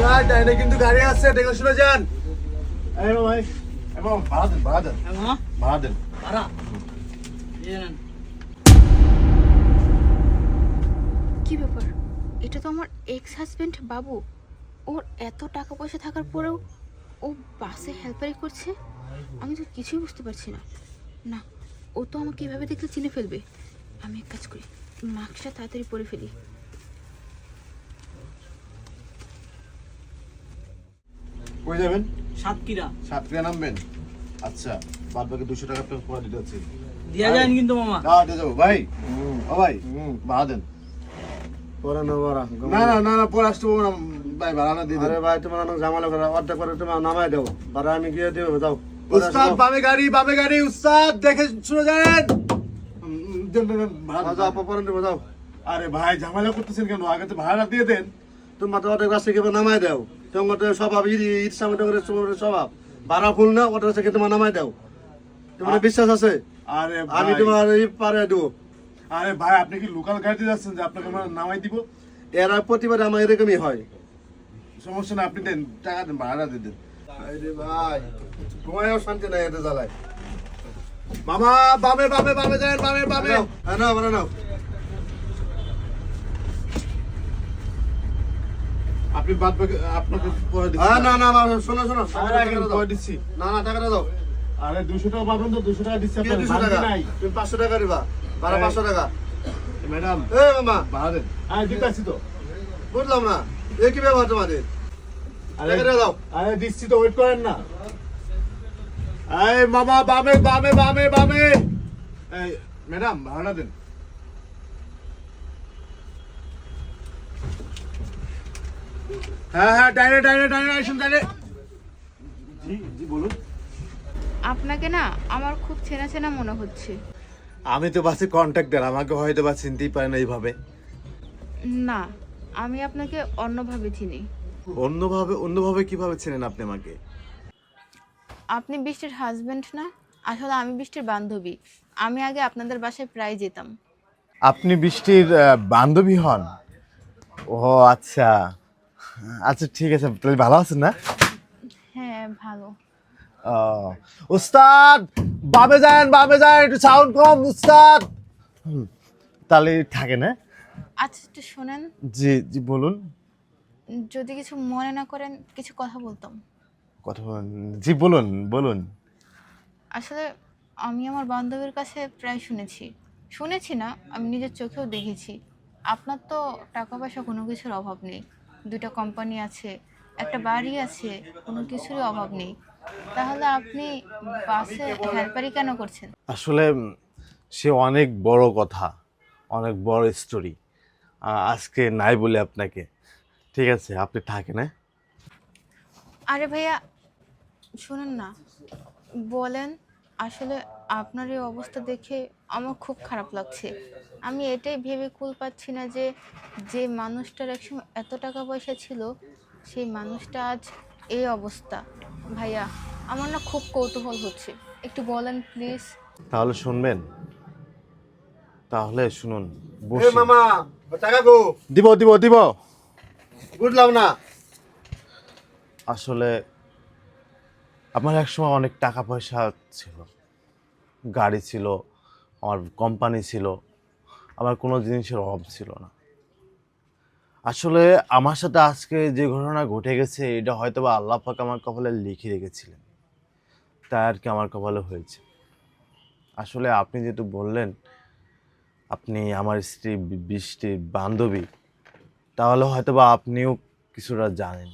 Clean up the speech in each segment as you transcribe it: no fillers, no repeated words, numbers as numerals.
উস্তাদ ডাইনে কিন্তু গাড়ি আছে, দেখে শুনে যান। এই ভাই এবং ভাড়া দেন ভাড়া দেন। কি ব্যাপার? এটা তো আমার এক্স হাজবেন্ড বাবু। ওর এত টাকা পয়সা থাকার পরেও ও বাসে হেল্পারি করছে। আমি তো কিছুই বুঝতে পারছি না। না, ও তো আমাকে এভাবে দেখলে চিনে ফেলবে। আমি এক কাজ করি, মাস্কটা তাড়াতাড়ি পরে ফেলি। কই যাবেন? সাতক্ষীরা নামবেন। আচ্ছা, বাদ বাকি 200 টাকা আপনাকে পরে দিতে হচ্ছে। দিয়া যান কিন্তু মামা। না দিয়ে যাবো ভাই। ও ভাই ভাড়া দেন। পরে না বাড়া। না পরে আসতে পারবো না ভাই, ভাড়া না দিয়ে দেন। আরে ভাই তোমার অনেক ঝামেলা করে, অর্ধেক করে তোমার নামাই দাও, ভাড়া আমি গিয়ে দেবো, যাও। উস্তাদ বামে গাড়ি উস্তাদ দেখে শুনে যান। যাও, পরে দেবো, যাও। আরে ভাই ঝামেলা করতেছেন কেন? আগে তো ভাড়া দিয়ে দেন। তোমার তো অর্ধেক রাস্তা গিয়ে নামাই দাও। তোমার তো স্বভাব ঈদ সামনে স্বভাব, ভাড়া ফুল না, অর্ধেক রাস্তা গিয়ে তোমার নামাই দাও। তোমার বিশ্বাস আছে? আরে আমি তোমার পারে দেবো। আরে ভাই আপনি কি লোকাল গাড়িতে যাচ্ছেন যে আপনাকে আমরা নামাই দিব? এরা প্রতিবারে আমার এরকমই হয়। সমস্যা না, আপনি দেন, টাকা দেন, ভাড়া দিয়ে দেন। আরে ভাই ঘুমায়ও শান্তি নাই এতে জ্বালায়। মামা বামে যান, বামে। নাও নাও। আপনি বাদ বাকি আপনাকে পরে দিচ্ছি। শোনো পরে দিচ্ছি। না টাকাটা দাও। আরে 200 টাকা পাবেন তো, 200 টাকা দিচ্ছি আপনাকে। 200 টাকা নাই তুমি 500 টাকা দিবা, ভাড়া 500 টাকা। ম্যাডাম এ মামা ভাড়া দেন। দিতে আসছি তো। বুঝলাম না, এ কি ব্যবহার তোমাদের? টাকাটা দাও। আরে দিচ্ছি তো, ওয়েট করেন না। এই মামা বামে। এই ম্যাডাম ভাড়া দেন। হ্যাঁ ডাইনে আসুন ডাইনে। জি বলুন। আপনাকে না আমার খুব চেনা চেনা মনে হচ্ছে। আমি তো বাসে কন্ট্রাক্টর, আমাকে হয়তো বা চিনতেই পারেন এইভাবে। না, আমি আপনাকে অন্যভাবে চিনি। অন্যভাবে কিভাবে চেনেন আপনি আমাকে? আপনি বৃষ্টির হাজবেন্ড না? আসলে আমি বৃষ্টির বান্ধবী। আমি আগে আপনাদের বাসায় প্রায় যেতাম। আপনি বৃষ্টির বান্ধবী হন? ও আচ্ছা আচ্ছা, ঠিক আছে, তাহলে ভালো আছেন না? হ্যাঁ, ভালো। উস্তাদ বামে যান, একটু সাউন্ড কম উস্তাদ। তাহলে থাকে না? আচ্ছা, একটু শোনেন। জি বলুন। যদি কিছু মনে না করেন, কিছু কথা বলতাম। কথা বলুন। জি বলুন। আসলে আমি আমার বান্ধবীর কাছে প্রায় শুনেছি না, আমি নিজের চোখেও দেখেছি। আপনার তো টাকা পয়সা কোনো কিছুর অভাব নেই। 2টা কোম্পানি আছে, একটা বাড়ি আছে, কোনো কিছুরই অভাব নেই। তাহলে আপনি বাসে হেল্পারি কেন করছেন? আসলে সে অনেক বড় কথা, অনেক বড় স্টোরি, আজকে নাই বলে আপনাকে। ঠিক আছে, আপনি থাকেন। হ্যাঁ আরে ভাইয়া, শুনুন না, বলেন। আসলে আপনার এই অবস্থা দেখে আমার খুব খারাপ লাগছে। আমি এটাই ভেবে কুল পাচ্ছি না যে যে মানুষটার একসময় এত টাকা পয়সা ছিল, সেই মানুষটা আজ এই অবস্থা। ভাইয়া, আমার না খুব কৌতূহল হচ্ছে, একটু বলেন প্লিজ। তাহলে শুনবেন? তাহলে শুনুন। এ মামা টাকা গো। দিব। বুঝলাম না। আসলে আমার একসময় অনেক টাকা পয়সা ছিল, গাড়ি ছিল, আমার কোম্পানি ছিল, আমার কোনো জিনিসের অভাব ছিল না। আসলে আমার সাথে আজকে যে ঘটনা ঘটে গেছে, এটা হয়তো বা আল্লাহ পাক আমার কপালে লিখে রেখেছিলেন, তাই আর কি আমার কপালে হয়েছে। আসলে আপনি যেহেতু বললেন আপনি আমার স্ত্রী বৃষ্টির বান্ধবী, তাহলে হয়তো বা আপনিও কিছুটা জানেন।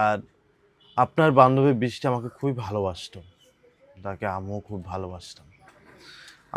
আর আপনার বান্ধবী বৃষ্টি আমাকে খুবই ভালোবাসতো, তাকে আমিও খুব ভালোবাসতাম।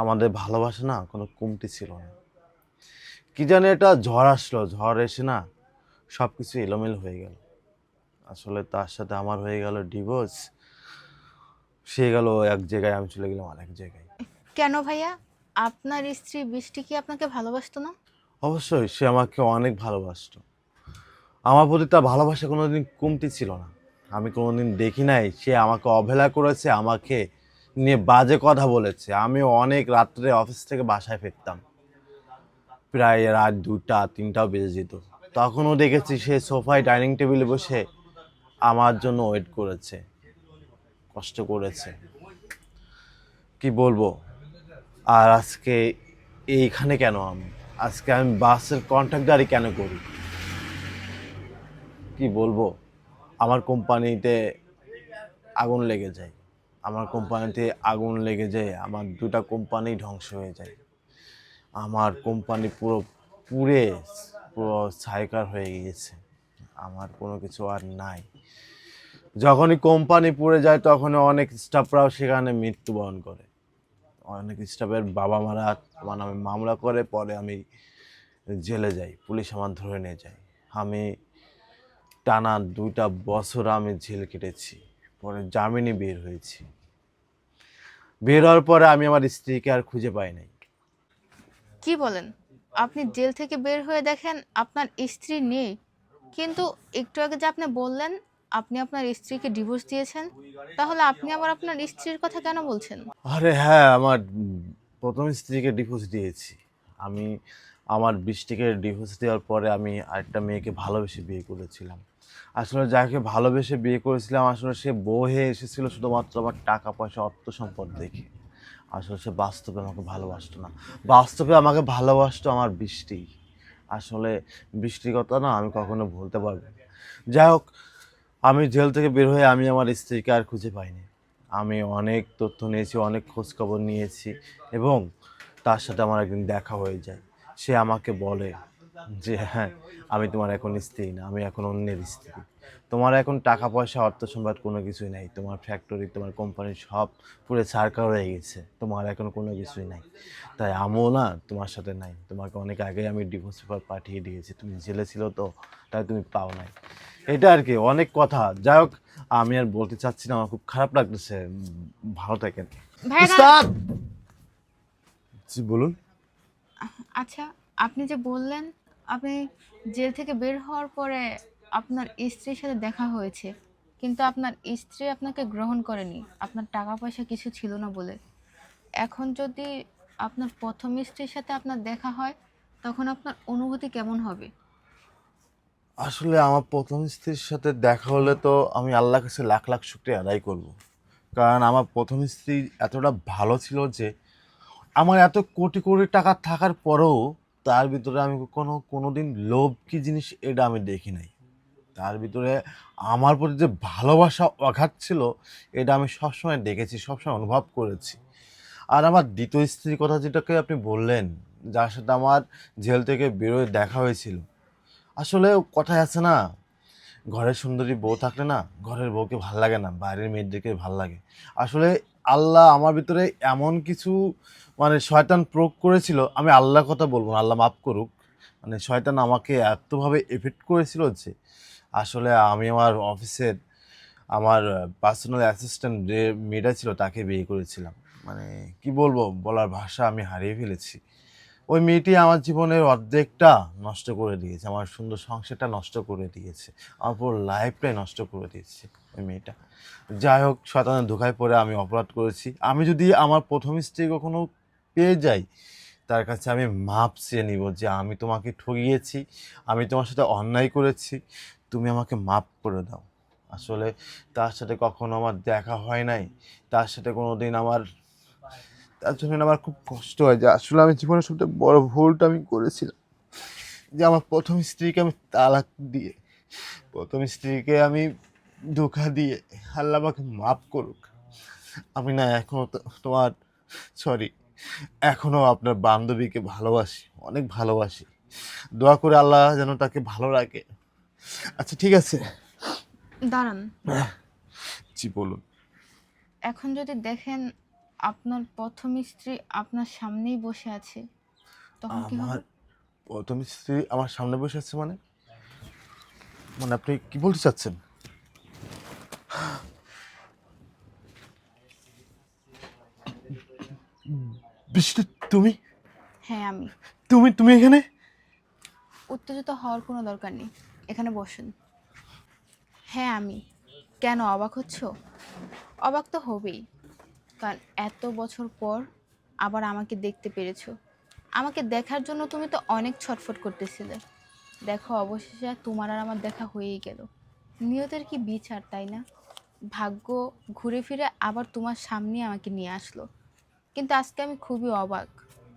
আমাদের ভালোবাসা না কোনো কমতি ছিল না। কি জানি একটা ঝড় আসলো, ঝড় এসে না সব কিছু এলোমেলো হয়ে গেল। আসলে তার সাথে আমার হয়ে গেল ডিভোর্স, সে গেল এক জায়গায়, আমি চলে গেলাম আরেক জায়গায়। কেন ভাইয়া, আপনার স্ত্রী বৃষ্টি কি আপনাকে ভালোবাসতো না? অবশ্যই সে আমাকে অনেক ভালোবাসতো, আমার প্রতি তার ভালোবাসা কোনোদিন কমতি ছিল না। আমি কোনোদিন দেখি নাই সে আমাকে অবহেলা করেছে, আমাকে নিয়ে বাজে কথা বলেছে। আমিও অনেক রাত্রে অফিস থেকে বাসায় ফিরতাম, প্রায় রাত 2টা 3টাও বেজে যেত। তখনও দেখেছি সে সোফায় ডাইনিং টেবিলে বসে আমার জন্য ওয়েট করেছে, কষ্ট করেছে। কি বলবো। আর আজকে এইখানে কেন আমি, আজকে আমি বাসের কন্ট্রাক্টরই কেন করি? কি বলবো, আমার কোম্পানিতে আগুন লেগে যায়, আমার কোম্পানিতে আগুন লেগে যায়, আমার দুটা কোম্পানি ধ্বংস হয়ে যায়, আমার কোম্পানি পুরো পুড়ে পুরো ছাইকার হয়ে গিয়েছে, আমার কোনো কিছু আর নাই। যখনই কোম্পানি পুড়ে যায় তখনই অনেক স্টাফরাও সেখানে মৃত্যুবরণ করে, অনেক স্টাফের বাবা মারা আমার নামে মামলা করে, পরে আমি জেলে যাই, পুলিশ আমার ধরে নিয়ে যায়। আমি টানা 2টা বছর আমি জেল কেটেছি, পরে জামিনে বের হয়েছি। বের হওয়ার পরে আমি আমার স্ত্রীকে আর খুঁজে পাই নাই। কি বলেন? আপনি জেল থেকে বের হয়ে দেখেন আপনার স্ত্রী নেই, কিন্তু একটু আগে যে আপনি বললেন আপনি আপনার স্ত্রীকে ডিভোর্স দিয়েছেন, তাহলে আপনি আবার আপনার স্ত্রীর কথা কেন বলছেন? আরে হ্যাঁ, আমার প্রথম স্ত্রীকে ডিভোর্স দিয়েছি আমি। আমার বৃষ্টিকে ডিভোর্স দেওয়ার পরে আমি আরেকটা মেয়েকে ভালোবেসে বিয়ে করেছিলাম। আসলে যাকে ভালোবেসে বিয়ে করেছিলাম আসলে সে বউ হয়ে এসেছিল শুধুমাত্র আমার টাকা পয়সা অর্থ সম্পদ দেখে। আসলে সে বাস্তবে আমাকে ভালোবাসতো না, বাস্তবে আমাকে ভালোবাসতো আমার বৃষ্টি। আসলে বৃষ্টির কথা না আমি কখনো ভুলতে পারবো না। যাই হোক, আমি জেল থেকে বের হয়ে আমি আমার স্ত্রীকে আর খুঁজে পাইনি। আমি অনেক তথ্য নিয়েছি, অনেক খোঁজখবর নিয়েছি, এবং তার সাথে আমার একদিন দেখা হয়ে যায়। সে আমাকে বলে যে হ্যাঁ, আমি তোমার এখন স্ত্রী না, আমি এখন অন্যের স্ত্রী। তোমার এখন টাকা পয়সা অর্থ সম্পদ কোনো কিছুই নাই, তোমার ফ্যাক্টরি তোমার কোম্পানি সব পুরো ছারকার হয়ে গেছে, তোমার এখন কোনো কিছুই নাই। তাই আমিও না তোমার সাথে নাই, তোমাকে অনেক আগে আমি ডিভোর্স পেপার পাঠিয়ে দিয়েছি, তুমি জেলে ছিল তো তাই তুমি পাও নাই। এটা আর কি, অনেক কথা। যাই হোক, আমি আর বলতে চাচ্ছি না, আমার খুব খারাপ লাগতেছে। ভালো থাকেন। ভাইয়া উস্তাদ! জি বলুন। আচ্ছা, আপনি যে বললেন আপনি জেল থেকে বের হওয়ার পরে আপনার স্ত্রীর সাথে দেখা হয়েছে, কিন্তু আপনার স্ত্রী আপনাকে গ্রহণ করেনি, আপনার টাকা পয়সা কিছু ছিল না বলে। এখন যদি আপনার প্রথম স্ত্রীর সাথে আপনার দেখা হয়, তখন আপনার অনুভূতি কেমন হবে? আসলে আমার প্রথম স্ত্রীর সাথে দেখা হলে তো আমি আল্লাহর কাছে লাখ লাখ শুকরিয়া আদায় করব। কারণ আমার প্রথম স্ত্রী এতটা ভালো ছিল যে আমার এত কোটি কোটি টাকা থাকার পরেও তার ভিতরে আমি কোনোদিন লোভ কি জিনিস এটা আমি দেখি নাই। তার ভিতরে আমার প্রতি যে ভালোবাসা অগাধ ছিল এটা আমি সবসময় দেখেছি, সবসময় অনুভব করেছি। আর আমার দ্বিতীয় স্ত্রীর কথা যেটাকে আপনি বললেন, যার সাথে আমার জেল থেকে বেরোয় দেখা হয়েছিল, আসলে কথায় আছে না, ঘরের সুন্দরী বউ থাকলে না ঘরের বউকে ভাল লাগে না, বাইরের মেয়েদেরকে ভাল লাগে। আসলে আল্লাহ আমার ভিতরে এমন কিছু মানে শয়তান প্রয়োগ করেছিল, আমি আল্লাহর কথা বলবো না, আল্লাহ মাফ করুক। মানে শয়তান আমাকে এতভাবে এফেক্ট করেছিল যে আসলে আমি আমার অফিসের আমার পার্সোনাল অ্যাসিস্ট্যান্ট যে মেয়েটা ছিল তাকে বিয়ে করেছিলাম। মানে কি বলবো, বলার ভাষা আমি হারিয়ে ফেলেছি। ওই মেয়েটি আমার জীবনের অর্ধেকটা নষ্ট করে দিয়েছে, আমার সুন্দর সংসারটা নষ্ট করে দিয়েছে, আমার পুরো লাইফটাই নষ্ট করে দিয়েছে ওই মেয়েটা। যাই হোক, শয়তানের ধোঁকায় পড়ে আমি অপরাধ করেছি। আমি যদি আমার প্রথম স্ত্রী কখনো পেয়ে যাই, তার কাছে আমি মাপ চেয়ে নিব যে আমি তোমাকে ঠকিয়েছি, আমি তোমার সাথে অন্যায় করেছি, তুমি আমাকে মাপ করে দাও। আসলে তার সাথে কখনো আমার দেখা হয় নাই, তার সাথে কোনো দিন আমার, তার জন্য আমার খুব কষ্ট হয় যে আসলে আমি জীবনের সবচেয়ে বড় ভুলটা আমি করেছিলাম যে আমার প্রথম স্ত্রীকে আমি তালাক দিয়ে, প্রথম স্ত্রীকে আমি ধোঁকা দিয়ে। আল্লাহ আমাকে মাফ করুক। আমি না এখনো তোমার সরি, এখনো আপনার বান্ধবীকে ভালোবাসি, অনেক ভালোবাসি। দোয়া করে আল্লাহ যেন তাকে ভালো রাখে। আচ্ছা ঠিক আছে। দাঁড়ান, জি বলুন। এখন যদি দেখেন আপনার প্রথম স্ত্রী আপনার সামনেই বসে আছে, তখন কি আমার হবে? প্রথম স্ত্রী আমার সামনে বসে আছে মানে, মানে আপনি কি বলতে চাচ্ছেন? বৃষ্টি, তুমি হ্যাঁ আমি। তুমি তুমি এখানে? উত্তেজিত হওয়ার কোনো দরকার নেই, এখানে বসুন। হ্যাঁ আমি। কেন অবাক হচ্ছ? অবাক তো হবেই, কারণ এত বছর পর আবার আমাকে দেখতে পেরেছো। আমাকে দেখার জন্য তুমি তো অনেক ছটফট করতেছিলে, দেখো অবশেষে তোমার আর আমার দেখা হয়েই গেল। নিয়তের কি বিচার, তাই না? ভাগ্য ঘুরে ফিরে আবার তোমার সামনে আমাকে নিয়ে আসলো। কিন্তু আজকে আমি খুবই অবাক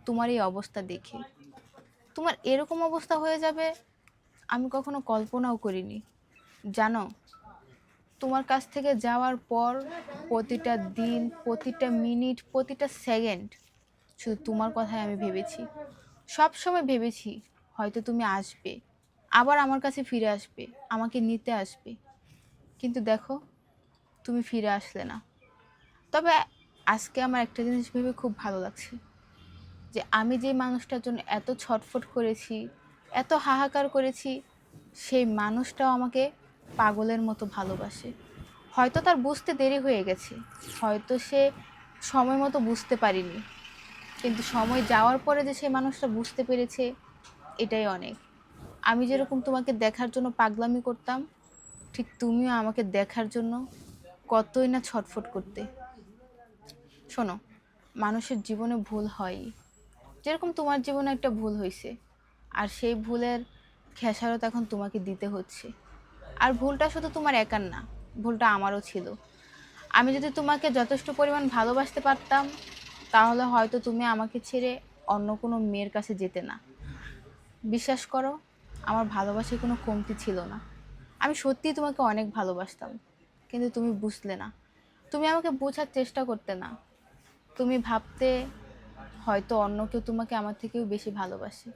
তোমার এই অবস্থা দেখে। তোমার এরকম অবস্থা হয়ে যাবে আমি কখনো কল্পনাও করিনি। জানো, তোমার কাছ থেকে যাওয়ার পর প্রতিটা দিন, প্রতিটা মিনিট, প্রতিটা সেকেন্ড শুধু তোমার কথাই আমি ভেবেছি। সব সময় ভেবেছি হয়তো তুমি আসবে, আবার আমার কাছে ফিরে আসবে, আমাকে নিতে আসবে। কিন্তু দেখো, তুমি ফিরে আসলে না। তবে আজকে আমার একটা জিনিস ভেবে খুব ভালো লাগছে, যে আমি যে মানুষটার জন্য এত ছটফট করেছি, এত হাহাকার করেছি, সেই মানুষটাও আমাকে পাগলের মতো ভালোবাসে। হয়তো তার বুঝতে দেরি হয়ে গেছে, হয়তো সে সময় মতো বুঝতে পারিনি, কিন্তু সময় যাওয়ার পরে যে সেই মানুষটা বুঝতে পেরেছে, এটাই অনেক। আমি যেরকম তোমাকে দেখার জন্য পাগলামি করতাম, ঠিক তুমিও আমাকে দেখার জন্য কতই না ছটফট করতে। শোনো, মানুষের জীবনে ভুল হয়ই, যেরকম তোমার জীবনে একটা ভুল হয়েছে, আর সেই ভুলের খেসারত এখন তোমাকে দিতে হচ্ছে। আর ভুলটা শুধু তোমার একার না, ভুলটা আমারও ছিল। আমি যদি তোমাকে যথেষ্ট পরিমাণ ভালোবাসতে পারতাম, তাহলে হয়তো তুমি আমাকে ছেড়ে অন্য কোনো মেয়ের কাছে যেতে না। বিশ্বাস করো, আমার ভালোবাসায় কোনো কমতি ছিল না। আমি সত্যিই তোমাকে অনেক ভালোবাসতাম, কিন্তু তুমি বুঝলে না। তুমি আমাকে বোঝার চেষ্টা করতে না। তুমি ভাবতে হয়তো অন্য কেউ তোমাকে আমার থেকেও বেশি ভালোবাসে।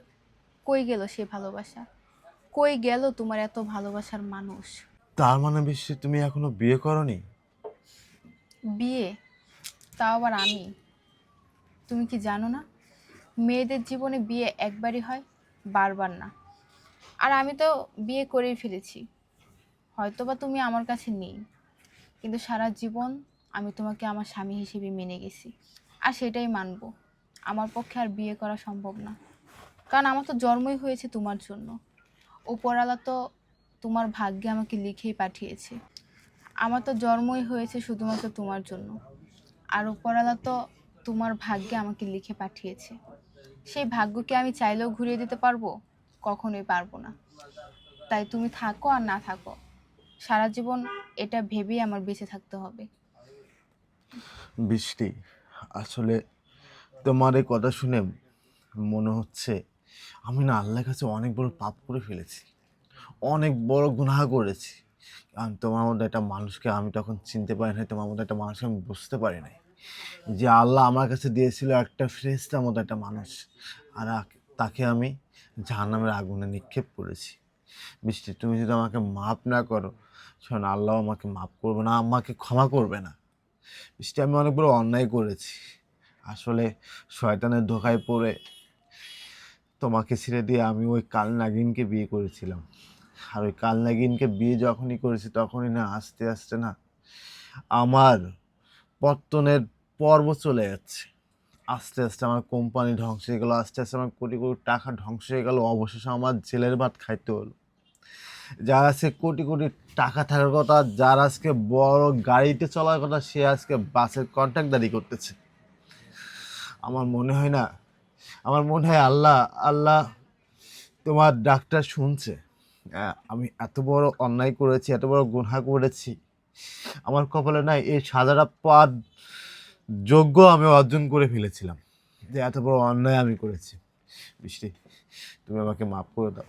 কই গেল সে ভালোবাসা? কই গেল তোমার এত ভালোবাসার মানুষ? তার মানে বৃষ্টি, তুমি এখনো বিয়ে করনি? বিয়ে? তাও আবার আমি? তুমি কি জানো না, মেয়েদের জীবনে বিয়ে একবারই হয়, বারবার না। আর আমি তো বিয়ে করেই ফেলেছি। হয়তোবা তুমি আমার কাছে নেই, কিন্তু সারা জীবন আমি তোমাকে আমার স্বামী হিসেবে মেনে গেছি। আর সেটাই মানবো। আমার পক্ষে আর বিয়ে করা সম্ভব না, কারণ আমার তো জন্মই হয়েছে তোমার জন্য। উপরওয়ালা তো তোমার ভাগ্যে আমাকে লিখেই পাঠিয়েছে। আমার তো জন্মই হয়েছে শুধুমাত্র তোমার জন্য। আর উপরওয়ালা তো তোমার ভাগ্যে আমাকে লিখে পাঠিয়েছে। সেই ভাগ্যকে আমি চাইলেও ঘুরিয়ে দিতে পারবো? কখনোই পারবো না। তাই তুমি থাকো আর না থাকো, সারা জীবন এটা ভেবেই আমার বেঁচে থাকতে হবে। বৃষ্টি, আসলে তোমার এই কথা শুনে মনে হচ্ছে আমি না আল্লাহর কাছে অনেক বড় পাপ করে ফেলেছি, অনেক বড় গুনাহ করেছি। কারণ তোমার মধ্যে একটা মানুষকে আমি তখন চিনতে পারি নাই, তোমার মধ্যে একটা মানুষকে আমি বুঝতে পারি নাই যে আল্লাহ আমার কাছে দিয়েছিল একটা ফেরেশতার মতো একটা মানুষ, আর তাকে আমি জাহান্নামের আগুনে নিক্ষেপ করেছি। বৃষ্টি, তুমি যদি আমাকে মাফ না করো, শোন, আল্লাহ আমাকে মাফ করবে না, আমাকে ক্ষমা করবে না। বৃষ্টি, আমি অনেক বড় অন্যায় করেছি। আসলে শয়তানের ধোঁকায় পড়ে তোমাকে ছেড়ে দিয়ে আমি ওই কাল নাগিনকে বিয়ে করেছিলাম। আর ওই কাল নাগিনকে বিয়ে যখনই করেছি তখনই না আস্তে আস্তে না আমার পত্তনের পর্ব চলে যাচ্ছে। আস্তে আস্তে আমার কোম্পানি ধ্বংস হয়ে গেল, আস্তে আস্তে আমার কোটি কোটি টাকা ধ্বংস হয়ে গেল, অবশেষে আমার জেলের ভাত খাইতে হলো। যার আজকে কোটি কোটি টাকা থাকার কথা, যার আজকে বড় গাড়িতে চলার কথা, সে আজকে বাসের কন্ট্রাক্টদারি করতেছে। আমার মনে হয় না, আমার মনে হয় আল্লাহ আল্লাহ তোমার ডাক্তার শুনছে। আমি এত বড় অন্যায় করেছি, এত বড় গুনাহ করেছি, আমার কপালে নাই এই সাজাটা পাওয়ার যোগ্য আমি অর্জন করে ফেলেছিলাম, যে এত বড় অন্যায় আমি করেছি। বৃষ্টি, তুমি আমাকে মাফ করে দাও।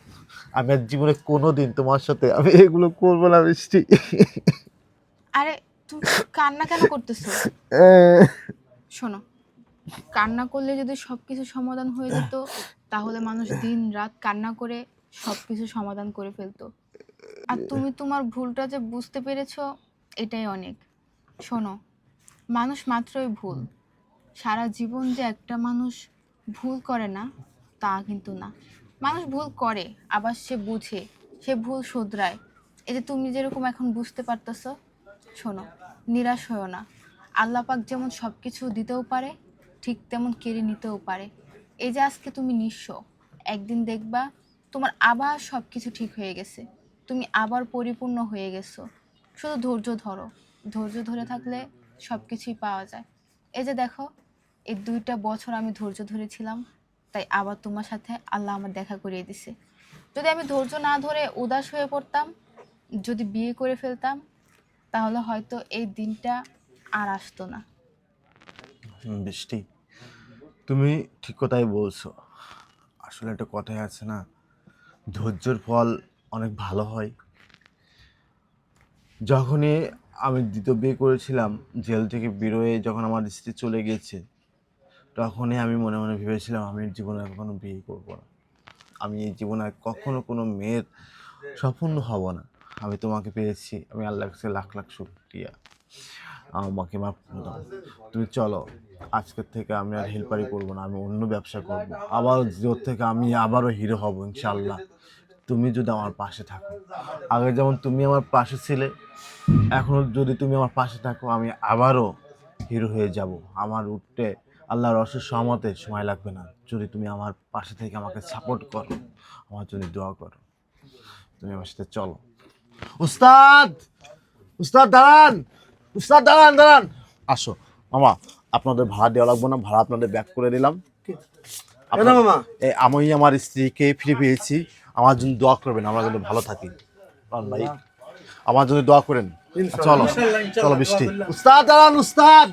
আমি আর জীবনে কোনোদিন তোমার সাথে আমি এগুলো করবো না, বৃষ্টি। আরে, তুমি কান্না কেন করতেছো? শোনো, কান্না করলে যদি সবকিছু সমাধান হয়ে যেত, তাহলে মানুষ দিন রাত কান্না করে সবকিছু সমাধান করে ফেলতো। আর তুমি তোমার ভুলটা যে বুঝতে পেরেছো, এটাই অনেক। শোনো, মানুষ মাত্রই ভুল। সারা জীবন যে একটা মানুষ ভুল করে না, তা কিন্তু না। মানুষ ভুল করে, আবার সে বুঝে, সে ভুল শোধরায়। এই যে তুমি যেরকম এখন বুঝতে পারতেছো। শোনো, নিরাশ হয়েও না। আল্লাহ পাক যেমন সব কিছু দিতেও পারে, ঠিক তেমন কেড়ে নিতেও পারে। এই যে আজকে তুমি নিঃস্ব, একদিন দেখবা তোমার আবার সব কিছু ঠিক হয়ে গেছে, তুমি আবার পরিপূর্ণ হয়ে গেছো। শুধু ধৈর্য ধরো। ধৈর্য ধরে থাকলে সব কিছুই পাওয়া যায়। এই যে দেখো, এই 2টা বছর আমি ধৈর্য ধরেছিলাম, তাই আবার তোমার সাথে আল্লাহ আমার দেখা করিয়ে দিছে। যদি আমি ধৈর্য না ধরে উদাস হয়ে পড়তাম, যদি বিয়ে করে ফেলতাম, তাহলে হয়তো এই দিনটা আর আসতো না। বৃষ্টি, তুমি ঠিক কথাই বলছো। আসলে একটা কথাই আছে না, ধৈর্যের ফল অনেক ভালো হয়। যখনই আমি দ্বিতীয় বিয়ে করেছিলাম, জেল থেকে বেরোয় যখন আমার স্ত্রী চলে গেছে, তখনই আমি মনে মনে ভেবেছিলাম আমি জীবনে আর কখনো বিয়ে করবো না, আমি এই জীবনে আর কখনো কোনো মেয়ের সম্পূর্ণ হব না। আমি তোমাকে পেয়েছি, আমি আল্লাহর কাছে লাখ লাখ শুকরিয়া। আমাকে মাফ করে দাও। তুমি চলো, আজকের থেকে আমি আর হেল্পারি করবো না, আমি অন্য ব্যবসা করব। আবার জোর থেকে আমি আবারও হিরো হব ইনশাআল্লাহ, তুমি যদি আমার পাশে থাকো। আগে যেমন তুমি আমার পাশে ছিলে, এখনো যদি তুমি আমার পাশে থাকো, আমি আবারও হিরো হয়ে যাব। আমার উঠতে আল্লাহর অশেষ সহমতে সময় লাগবে না, যদি তুমি আমার পাশে থেকে আমাকে সাপোর্ট করো, আমার জন্য দোয়া করো। তুমি আমার সাথে চলো। উস্তাদ, উস্তাদ দাঁড়ান, উস্তাদ দাঁড়ান দাঁড়ান। আসো মামা, আপনাদের ভাড়া দেওয়া লাগবে না, ভাড়া আপনাদের ব্যাক করে দিলাম। কেন মামা? আমি আমার স্ত্রীকে ফিরে পেয়েছি, আমার জন্য দোয়া করবেন, আমরা যেন ভালো থাকি। ভাই আমার জন্য দোয়া করেন। চলো চলো বৃষ্টি। উস্তাদ দাঁড়ান, উস্তাদ।